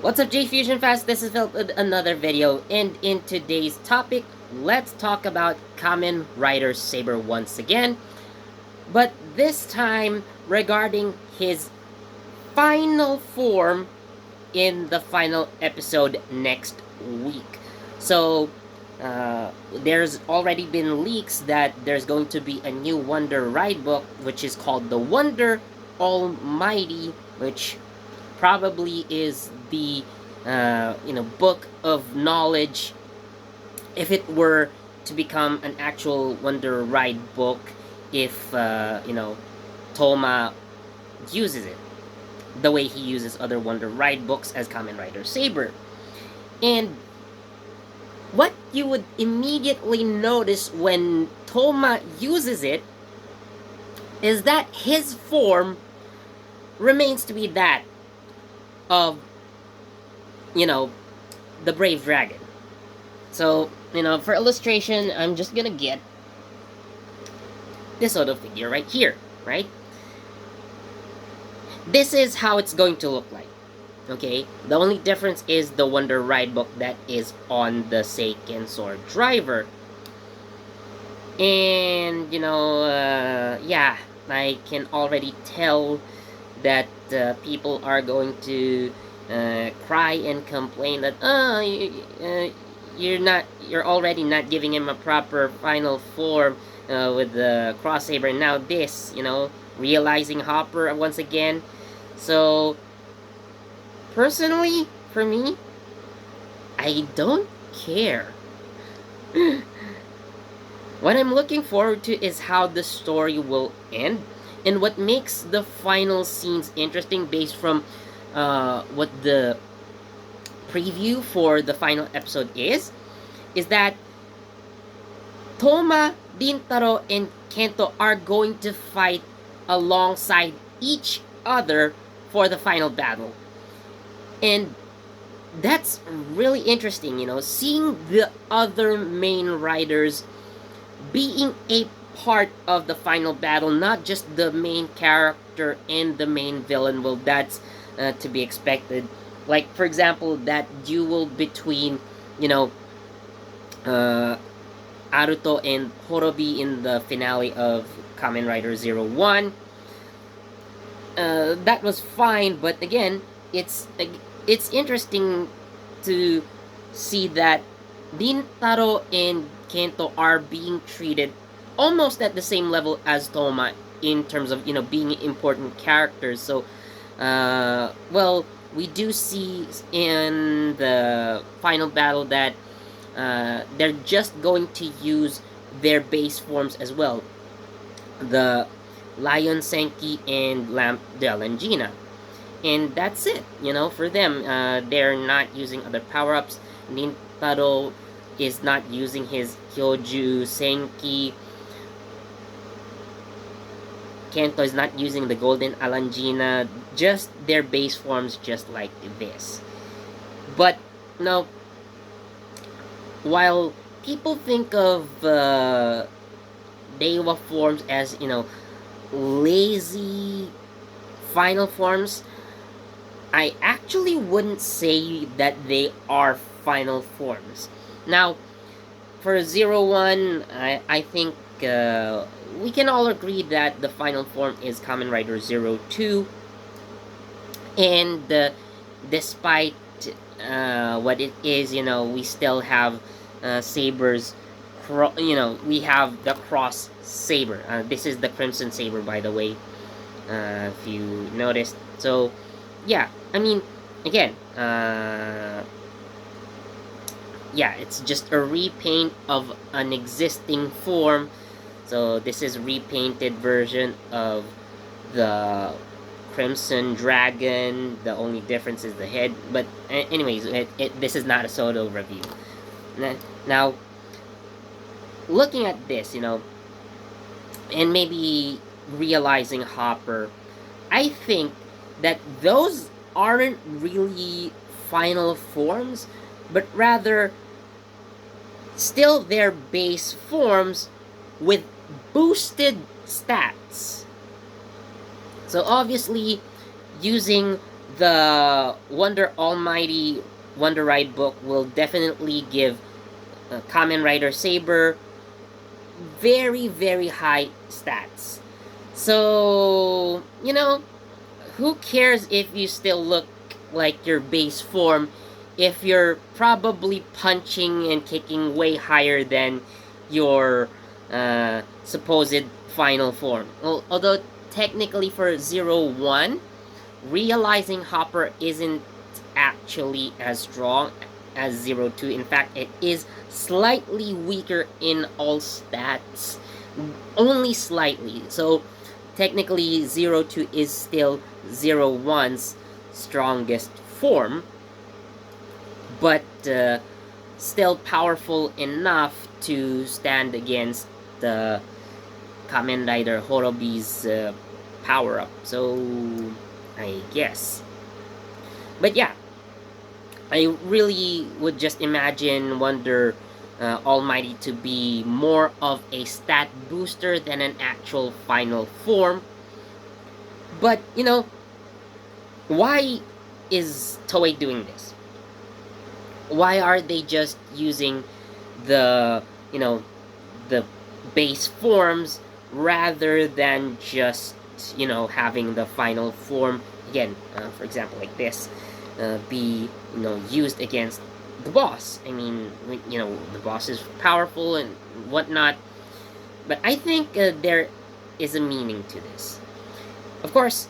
What's up, J Fusion Fast? This is Philip with another video, and in today's topic, let's talk about Kamen Rider Saber once again, but this time regarding his final form in the final episode next week. So, there's already been leaks that there's going to be a new Wonder Ride book, which is called the Wonder Almighty, which probably is the book of knowledge if it were to become an actual Wonder Ride book, if Touma uses it the way he uses other Wonder Ride books as Kamen Rider Saber. And what you would immediately notice when Touma uses it is that his form remains to be that of, the Brave Dragon. So, for illustration, I'm just gonna get this sort of figure right here, right? This is how it's going to look like. Okay, the only difference is the Wonder Ride book that is on the Seiken Sword Driver. And, yeah, I can already tell that people are going to cry and complain that, you're already not giving him a proper final form with the cross saber, and now this, realizing Hopper once again. So, personally, for me, I don't care. What I'm looking forward to is how the story will end, and what makes the final scenes interesting based from what the preview for the final episode is that Touma, Rintaro, and Kento are going to fight alongside each other for the final battle. And that's really interesting, seeing the other main riders being a part of the final battle, not just the main character and the main villain. Well, that's to be expected. Like, for example, that duel between, Aruto and Horobi in the finale of Kamen Rider 01. That was fine, but again, it's interesting to see that Rintaro and Kento are being treated almost at the same level as Touma in terms of being important characters. So, well, we do see in the final battle that they're just going to use their base forms as well, the Lion Senki and Lamp de Alangina. And that's it, for them. They're not using other power-ups. Nintaro is not using his Kyoju Senki. Kento is not using the Golden Alangina. Just their base forms, just like this. But, while people think of Dewa forms as, lazy final forms, I actually wouldn't say that they are final forms. Now, for 01, I think we can all agree that the final form is Kamen Rider 02. And despite what it is, we still have sabers. We have the cross saber. This is the Crimson Saber, by the way, if you noticed. So, yeah, I mean, again, yeah, it's just a repaint of an existing form. So this is repainted version of the Crimson Dragon. The only difference is the head. But anyways, this is not a solo review. Now, looking at this, and maybe realizing Hopper, I think that those aren't really final forms, but rather still their base forms with boosted stats. So obviously, using The Wonder Almighty Wonder Ride book will definitely give Kamen Rider Saber very, very high stats. So, who cares if you still look like your base form if you're probably punching and kicking way higher than your supposed final form? Well, although technically for 01, realizing Hopper isn't actually as strong as 02. In fact, it is slightly weaker in all stats. Only slightly. So technically 02 is still 01's strongest form, but still powerful enough to stand against the Kamen Rider Horobi's power up. So I guess. But yeah, I really would just imagine Wonder Almighty to be more of a stat booster than an actual final form. But, why is Toei doing this? Why are they just using the, the base forms rather than just, having the final form, again, for example, like this, be, used against the boss? I mean, the boss is powerful and whatnot, but I think there is a meaning to this. Of course,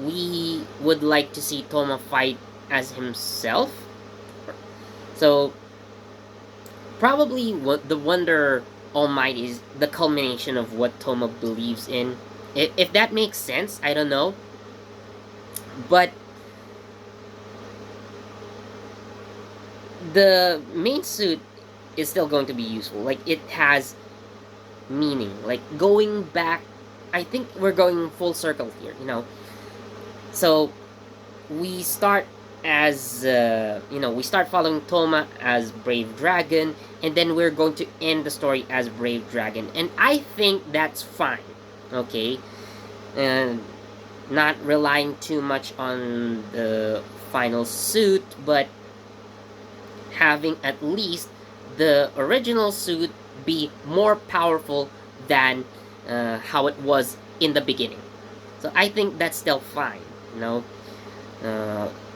we would like to see Touma fight as himself. So, probably what the Wonder Almighty is the culmination of what Touma believes in. If that makes sense, I don't know. But the main suit is still going to be useful. Like, it has meaning. Like, going back, I think we're going full circle here, So, we start as, we start following Touma as Brave Dragon, and then we're going to end the story as Brave Dragon. And I think that's fine, okay? And not relying too much on the final suit, but having at least the original suit be more powerful than how it was in the beginning. So I think that's still fine,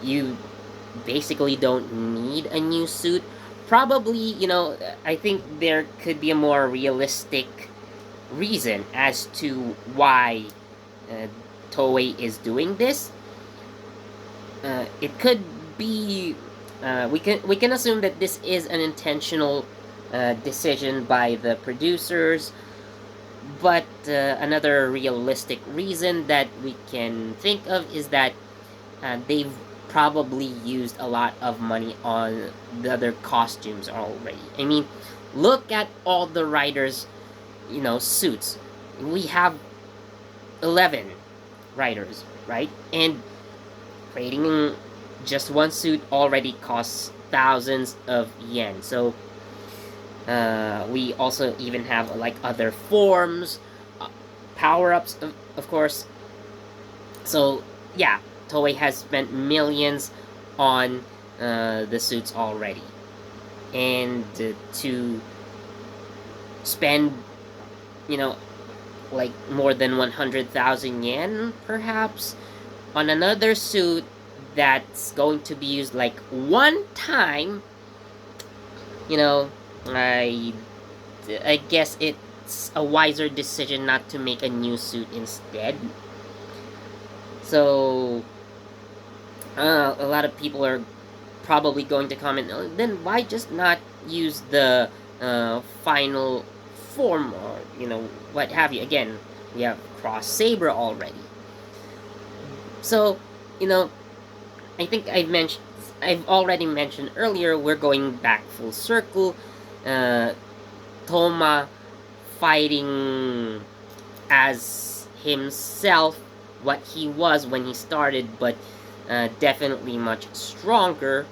you basically don't need a new suit. Probably, I think there could be a more realistic reason as to why Toei is doing this. It could be we can assume that this is an intentional decision by the producers, but another realistic reason that we can think of is that they've probably used a lot of money on the other costumes already. I mean, look at all the riders, suits. We have 11 riders, right? And creating just one suit already costs thousands of yen. So we also even have like other forms, power-ups, of course. So yeah, Toei has spent millions on the suits already, and to spend, like more than 100,000 yen perhaps on another suit that's going to be used like one time, I guess it's a wiser decision not to make a new suit instead. So a lot of people are probably going to comment, oh, then why just not use the final form, or what have you? Again, we have Cross Saber already. So I think I've already mentioned earlier, we're going back full circle. Touma fighting as himself, what he was when he started, but definitely much stronger.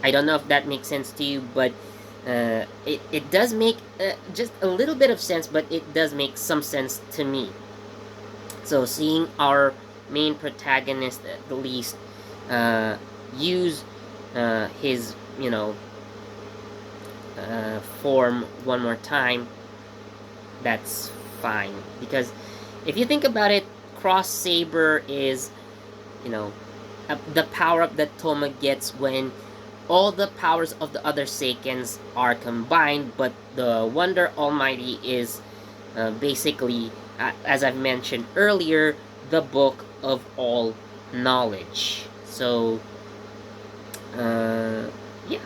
I don't know if that makes sense to you, but it does make just a little bit of sense, but it does make some sense to me. So seeing our main protagonist at least use his, form one more time, that's fine. Because if you think about it, Cross Saber is, you know, the power up that Touma gets when all the powers of the other Seikens are combined, but the Wonder Almighty is basically, as I've mentioned earlier, the book of all knowledge. So, yeah.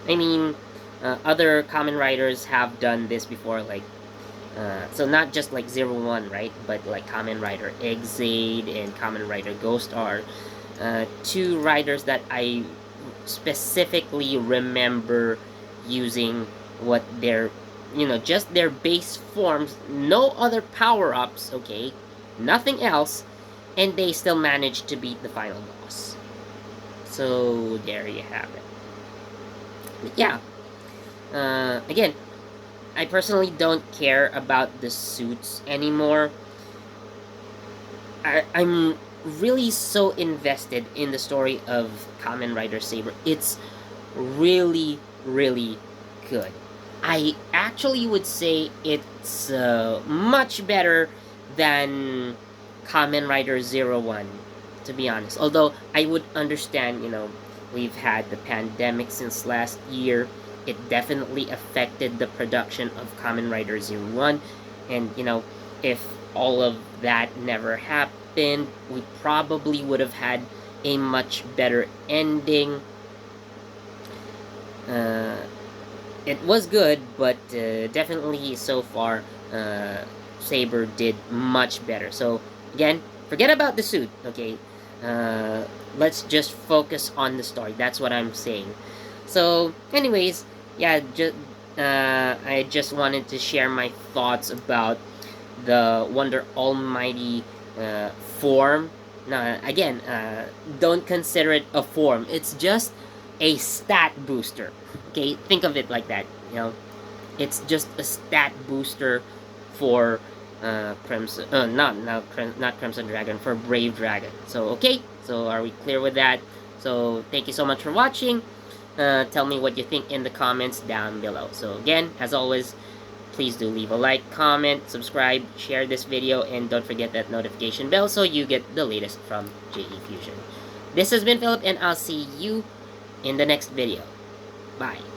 I mean, other Kamen Riders have done this before, like, so not just like 01, right? But like Kamen Rider Exade and Kamen Rider Ghost are two riders that I specifically remember using what their, just their base forms, no other power ups, okay? Nothing else, and they still managed to beat the final boss. So there you have it. But yeah, again, I personally don't care about the suits anymore. I'm really so invested in the story of Kamen Rider Saber. It's really, really good. I actually would say it's much better than Kamen Rider 01, to be honest. Although I would understand, we've had the pandemic since last year. It definitely affected the production of Kamen Rider 01. And, if all of that never happened, we probably would have had a much better ending. It was good, but definitely so far, Saber did much better. So, again, forget about the suit, okay? Let's just focus on the story. That's what I'm saying. So, anyways, yeah, I just wanted to share my thoughts about the Wonder Almighty form. Now, again, don't consider it a form. It's just a stat booster. Okay, think of it like that. It's just a stat booster for Crimson. Not Crimson Dragon, for Brave Dragon. So okay, so are we clear with that? So thank you so much for watching. Tell me what you think in the comments down below. So again, as always, please do leave a like, comment, subscribe, share this video, and don't forget that notification bell so you get the latest from JE Fusion. This has been Philip, and I'll see you in the next video. Bye.